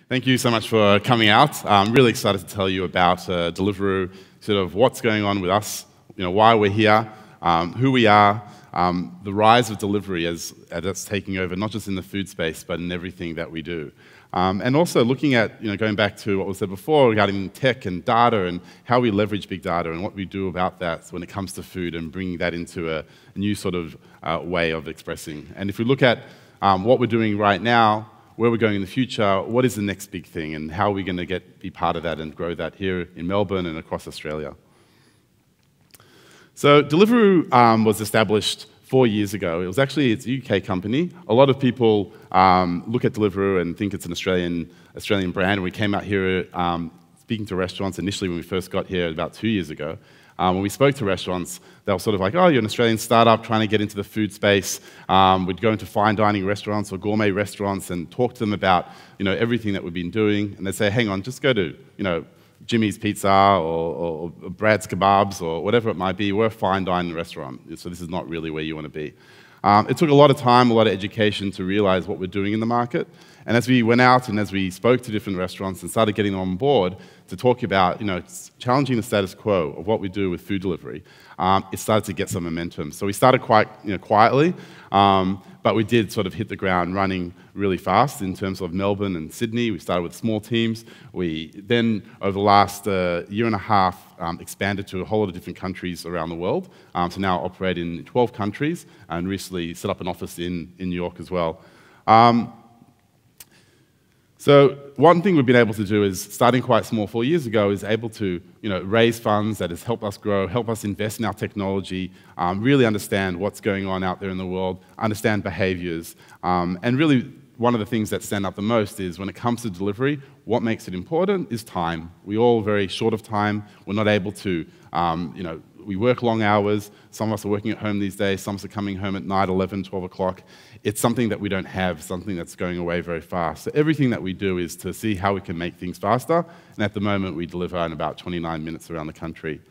Thank you so much for coming out. I'm really excited to tell you about Deliveroo, sort of what's going on with us, why we're here, who we are, the rise of delivery as it's taking over, not just in the food space, but in everything that we do. And also looking at, going back to what was said before regarding tech and data and how we leverage big data and what we do about that when it comes to food and bringing that into a new sort of way of expressing. And if we look at what we're doing right now, where we're going in the future, what is the next big thing, and how are we going to be part of that and grow that here in Melbourne and across Australia. So Deliveroo was established 4 years ago. It's a UK company. A lot of people look at Deliveroo and think it's an Australian brand. We came out here speaking to restaurants initially when we first got here about 2 years ago. When we spoke to restaurants, they were sort of like, oh, you're an Australian startup trying to get into the food space. We'd go into fine dining restaurants or gourmet restaurants and talk to them about everything that we've been doing. And they'd say, hang on, just go to Jimmy's Pizza or Brad's Kebabs or whatever it might be. We're a fine dining restaurant, so this is not really where you want to be. It took a lot of time, a lot of education to realize what we're doing in the market. And as we went out and as we spoke to different restaurants and started getting them on board to talk about, challenging the status quo of what we do with food delivery, it started to get some momentum. So we started quite quietly, but we did sort of hit the ground running really fast in terms of Melbourne and Sydney. We started with small teams. We then, over the last year and a half, expanded to a whole lot of different countries around the world, to now operate in 12 countries, and recently set up an office in New York as well. So one thing we've been able to do is, starting quite small 4 years ago, is able to raise funds that has helped us grow, help us invest in our technology, really understand what's going on out there in the world, understand behaviors, and really one of the things that stand out the most is when it comes to delivery, what makes it important is time. We're all very short of time. We're not able to, we work long hours. Some of us are working at home these days. Some of us are coming home at night, 11, 12 o'clock. It's something that we don't have, something that's going away very fast. So everything that we do is to see how we can make things faster. And at the moment, we deliver in about 29 minutes around the country.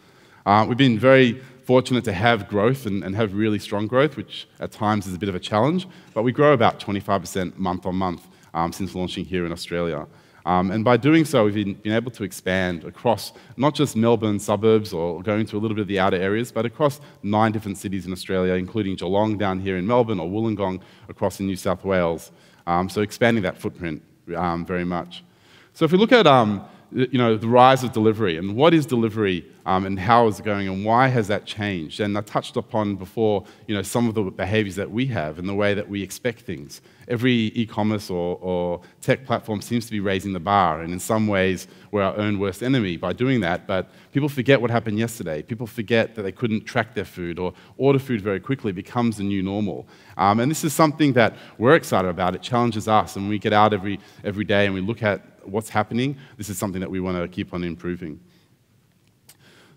We've been very fortunate to have growth and have really strong growth, which at times is a bit of a challenge. But we grow about 25% month on month since launching here in Australia. And by doing so, we've been able to expand across not just Melbourne suburbs or going to a little bit of the outer areas, but across 9 different cities in Australia, including Geelong down here in Melbourne or Wollongong across in New South Wales. So expanding that footprint very much. So if we look at the rise of delivery and what is delivery and how is it going and why has that changed? And I touched upon before, some of the behaviors that we have and the way that we expect things. Every e-commerce or tech platform seems to be raising the bar, and in some ways we're our own worst enemy by doing that, but people forget what happened yesterday. People forget that they couldn't track their food or order food very quickly. It becomes the new normal. And this is something that we're excited about. It challenges us, and when we get out every day and we look at what's happening, this is something that we want to keep on improving.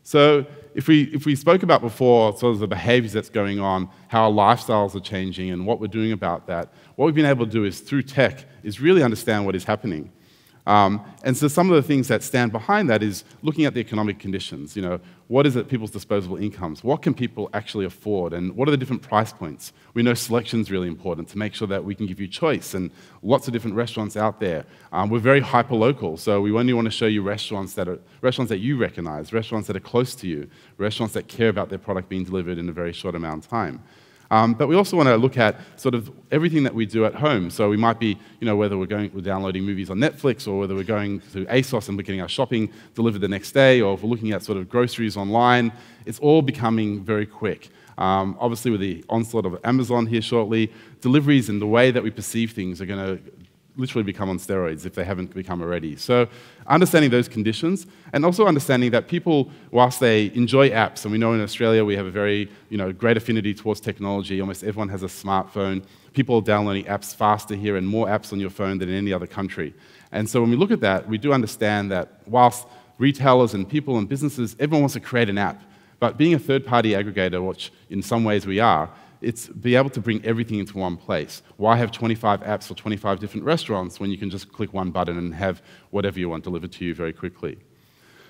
So if we spoke about before sort of the behaviors that's going on, how our lifestyles are changing and what we're doing about that, what we've been able to do is, through tech, is really understand what is happening. And so some of the things that stand behind that is looking at the economic conditions. What is it people's disposable incomes? What can people actually afford? And what are the different price points? We know selection is really important to make sure that we can give you choice and lots of different restaurants out there. We're very hyper-local, so we only want to show you restaurants that you recognize, restaurants that are close to you, restaurants that care about their product being delivered in a very short amount of time. But we also want to look at sort of everything that we do at home. So we might be, whether we're downloading movies on Netflix, or whether we're going to ASOS and we're getting our shopping delivered the next day, or if we're looking at sort of groceries online. It's all becoming very quick. Obviously, with the onslaught of Amazon here shortly, deliveries and the way that we perceive things are going to literally become on steroids if they haven't become already. So understanding those conditions, and also understanding that people, whilst they enjoy apps, and we know in Australia we have a very great affinity towards technology, almost everyone has a smartphone, people are downloading apps faster here and more apps on your phone than in any other country. And so when we look at that, we do understand that whilst retailers and people and businesses, everyone wants to create an app, but being a third-party aggregator, which in some ways we are, it's be able to bring everything into one place. Why have 25 apps for 25 different restaurants when you can just click one button and have whatever you want delivered to you very quickly?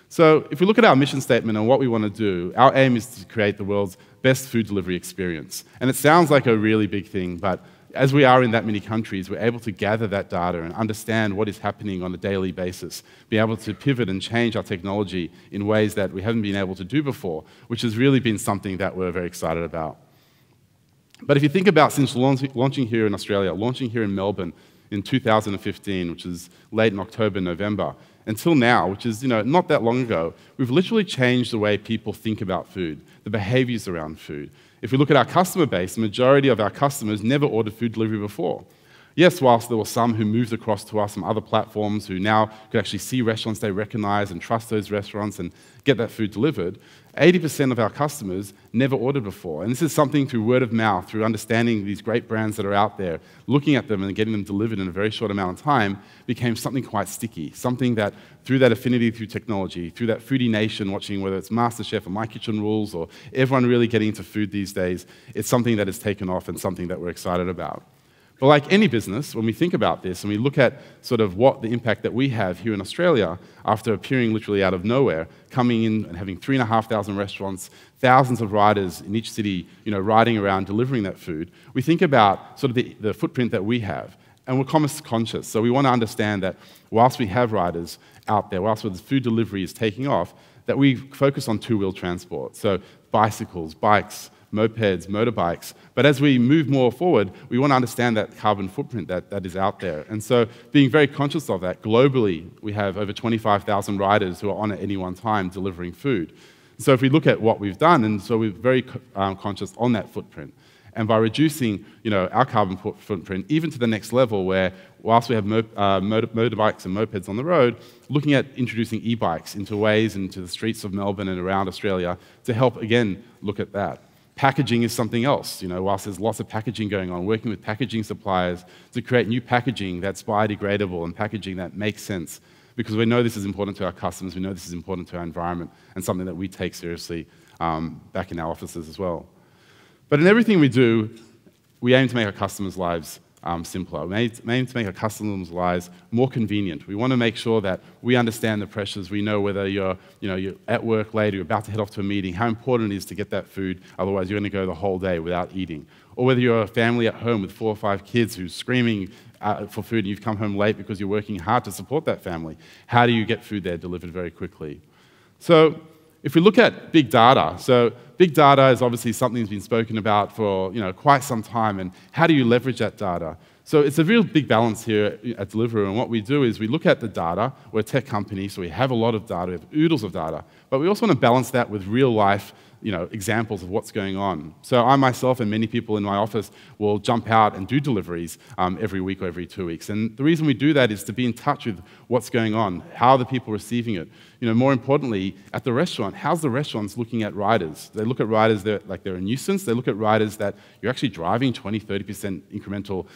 So if we look at our mission statement and what we want to do, our aim is to create the world's best food delivery experience. And it sounds like a really big thing, but as we are in that many countries, we're able to gather that data and understand what is happening on a daily basis, be able to pivot and change our technology in ways that we haven't been able to do before, which has really been something that we're very excited about. But if you think about since launching here in Australia, launching here in Melbourne in 2015, which is late in October, November, until now, which is not that long ago, we've literally changed the way people think about food, the behaviors around food. If we look at our customer base, the majority of our customers never ordered food delivery before. Yes, whilst there were some who moved across to us from other platforms who now could actually see restaurants they recognize and trust those restaurants and get that food delivered, 80% of our customers never ordered before. And this is something through word of mouth, through understanding these great brands that are out there, looking at them and getting them delivered in a very short amount of time, became something quite sticky, something that through that affinity through technology, through that foodie nation watching whether it's MasterChef or My Kitchen Rules or everyone really getting into food these days, it's something that has taken off and something that we're excited about. But like any business, when we think about this and we look at sort of what the impact that we have here in Australia, after appearing literally out of nowhere, coming in and having 3,500 restaurants, thousands of riders in each city, riding around delivering that food, we think about sort of the footprint that we have. And we're commerce conscious, so we want to understand that whilst we have riders out there, whilst the food delivery is taking off, that we focus on two-wheel transport, so bicycles, bikes, mopeds, motorbikes. But as we move more forward, we want to understand that carbon footprint that is out there. And so being very conscious of that, globally, we have over 25,000 riders who are on at any one time delivering food. So if we look at what we've done, and so we're very conscious on that footprint. And by reducing our carbon footprint even to the next level where whilst we have motorbikes and mopeds on the road, looking at introducing e-bikes into ways into the streets of Melbourne and around Australia to help, again, look at that. Packaging is something else. Whilst there's lots of packaging going on, working with packaging suppliers to create new packaging that's biodegradable and packaging that makes sense, because we know this is important to our customers, we know this is important to our environment, and something that we take seriously back in our offices as well. But in everything we do, we aim to make our customers' lives simpler. We aim to make our customers' lives more convenient. We want to make sure that we understand the pressures. We know whether you're at work late or you're about to head off to a meeting, how important it is to get that food, otherwise you're going to go the whole day without eating. Or whether you're a family at home with 4 or 5 kids who's screaming for food and you've come home late because you're working hard to support that family. How do you get food there delivered very quickly? So if we look at big data, so big data is obviously something that's been spoken about for quite some time, and how do you leverage that data? So it's a real big balance here at Deliveroo, and what we do is we look at the data. We're a tech company, so we have a lot of data, we have oodles of data, but we also want to balance that with real life examples of what's going on. So I myself and many people in my office will jump out and do deliveries every week or every 2 weeks. And the reason we do that is to be in touch with what's going on, how are the people receiving it. More importantly, at the restaurant, how's the restaurants looking at riders? They look at riders like they're a nuisance. They look at riders that you're actually driving 20, 30% incremental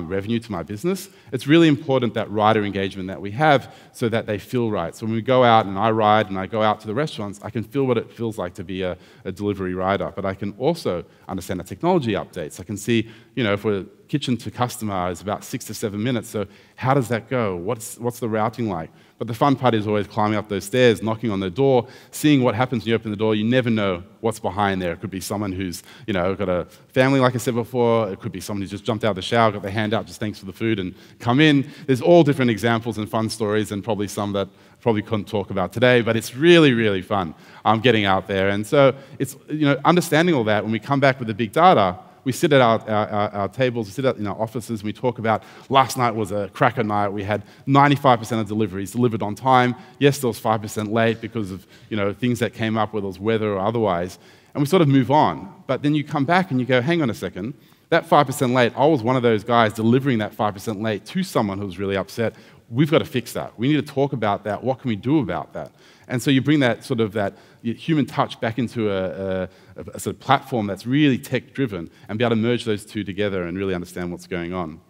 revenue to my business. It's really important that rider engagement that we have so that they feel right. So when we go out and I ride and I go out to the restaurants, I can feel what it feels like to be a delivery rider. But I can also understand the technology updates. I can see, if we're kitchen to customer is about 6 to 7 minutes. So how does that go? What's the routing like? But the fun part is always climbing up those stairs, knocking on the door, seeing what happens when you open the door. You never know what's behind there. It could be someone who's, got a family, like I said before. It could be someone who's just jumped out of the shower, got their hand out, just thanks for the food, and come in. There's all different examples and fun stories, and probably some that probably couldn't talk about today, but it's really, really fun getting out there. And so it's, understanding all that, when we come back with the big data, we sit at our tables, we sit in our offices, and we talk about last night was a cracker night. We had 95% of deliveries delivered on time. Yes, there was 5% late because of things that came up, whether it was weather or otherwise. And we sort of move on. But then you come back and you go, hang on a second. That 5% late, I was one of those guys delivering that 5% late to someone who was really upset. We've got to fix that. We need to talk about that. What can we do about that? And so you bring that sort of that human touch back into a sort of platform that's really tech-driven and be able to merge those two together and really understand what's going on.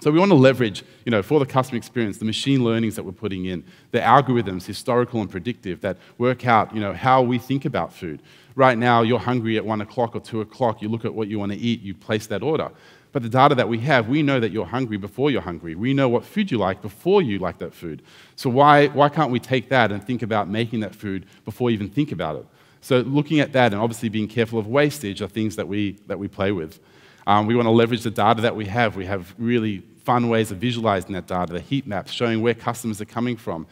So we want to leverage, for the customer experience, the machine learnings that we're putting in, the algorithms, historical and predictive, that work out, how we think about food. Right now, you're hungry at 1 o'clock or 2 o'clock. You look at what you want to eat, you place that order. But the data that we have, we know that you're hungry before you're hungry. We know what food you like before you like that food. So why can't we take that and think about making that food before you even think about it? So looking at that and obviously being careful of wastage are things that we play with. We want to leverage the data that we have. We have really fun ways of visualizing that data, the heat maps, showing where customers are coming from,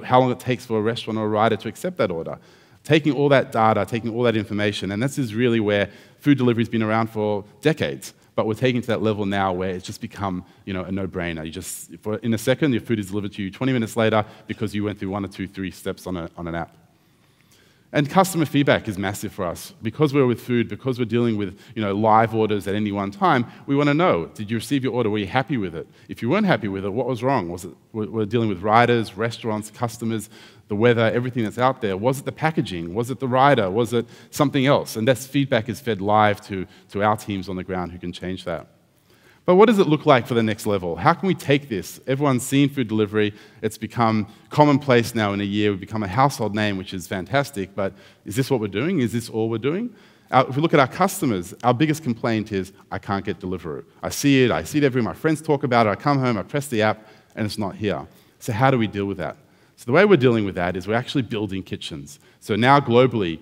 how long it takes for a restaurant or a rider to accept that order. Taking all that data, taking all that information, and this is really where food delivery has been around for decades. But we're taking to that level now where it's just become, a no-brainer. In a second, your food is delivered to you 20 minutes later because you went through 1 or 2, 3 steps on an app. And customer feedback is massive for us. Because we're with food, because we're dealing with live orders at any one time, we want to know, did you receive your order? Were you happy with it? If you weren't happy with it, what was wrong? We're dealing with riders, restaurants, customers, the weather, everything that's out there. Was it the packaging? Was it the rider? Was it something else? And that feedback is fed live to our teams on the ground who can change that. But what does it look like for the next level? How can we take this? Everyone's seen food delivery. It's become commonplace now in a year. We've become a household name, which is fantastic. But is this what we're doing? Is this all we're doing? If we look at our customers, our biggest complaint is, I can't get Deliveroo. I see it everywhere. My friends talk about it. I come home, I press the app, and it's not here. So how do we deal with that? So the way we're dealing with that is we're actually building kitchens. So now globally,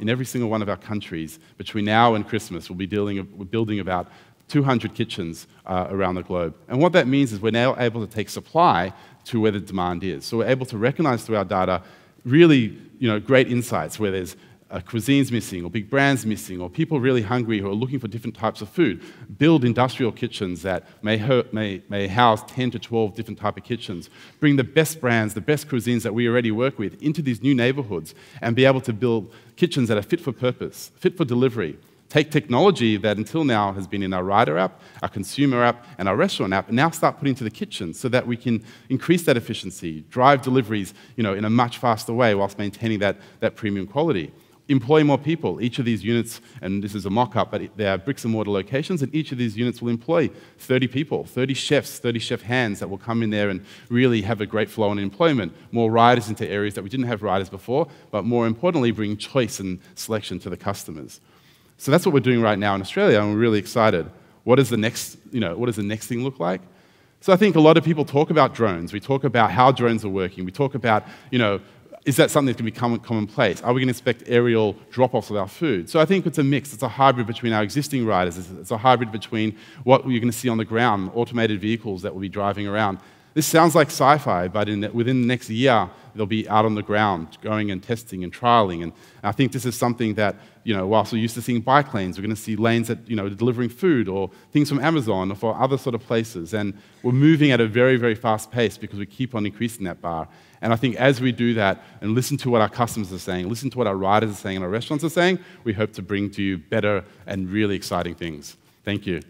in every single one of our countries, between now and Christmas, we're building about 200 kitchens around the globe. And what that means is we're now able to take supply to where the demand is. So we're able to recognize through our data really great insights where there's cuisines missing or big brands missing or people really hungry who are looking for different types of food. Build industrial kitchens that may house 10 to 12 different types of kitchens. Bring the best brands, the best cuisines that we already work with into these new neighborhoods and be able to build kitchens that are fit for purpose, fit for delivery. Take technology that until now has been in our rider app, our consumer app, and our restaurant app, and now start putting to the kitchen so that we can increase that efficiency, drive deliveries in a much faster way whilst maintaining that premium quality. Employ more people. Each of these units, and this is a mock-up, but they are bricks and mortar locations, and each of these units will employ 30 people, 30 chefs, 30 chef hands that will come in there and really have a great flow in employment. More riders into areas that we didn't have riders before, but more importantly, bring choice and selection to the customers. So that's what we're doing right now in Australia, and we're really excited. What does the next thing look like? So I think a lot of people talk about drones. We talk about how drones are working. We talk about, is that something that can become commonplace? Are we going to inspect aerial drop-offs of our food? So I think it's a mix. It's a hybrid between our existing riders. It's a hybrid between what you're going to see on the ground, automated vehicles that will be driving around. This sounds like sci-fi, but within the next year, they'll be out on the ground, going and testing and trialing. And I think this is something that, whilst we're used to seeing bike lanes, we're going to see lanes that, delivering food or things from Amazon or for other sort of places. And we're moving at a very, very fast pace because we keep on increasing that bar. And I think as we do that and listen to what our customers are saying, listen to what our riders are saying and our restaurants are saying, we hope to bring to you better and really exciting things. Thank you.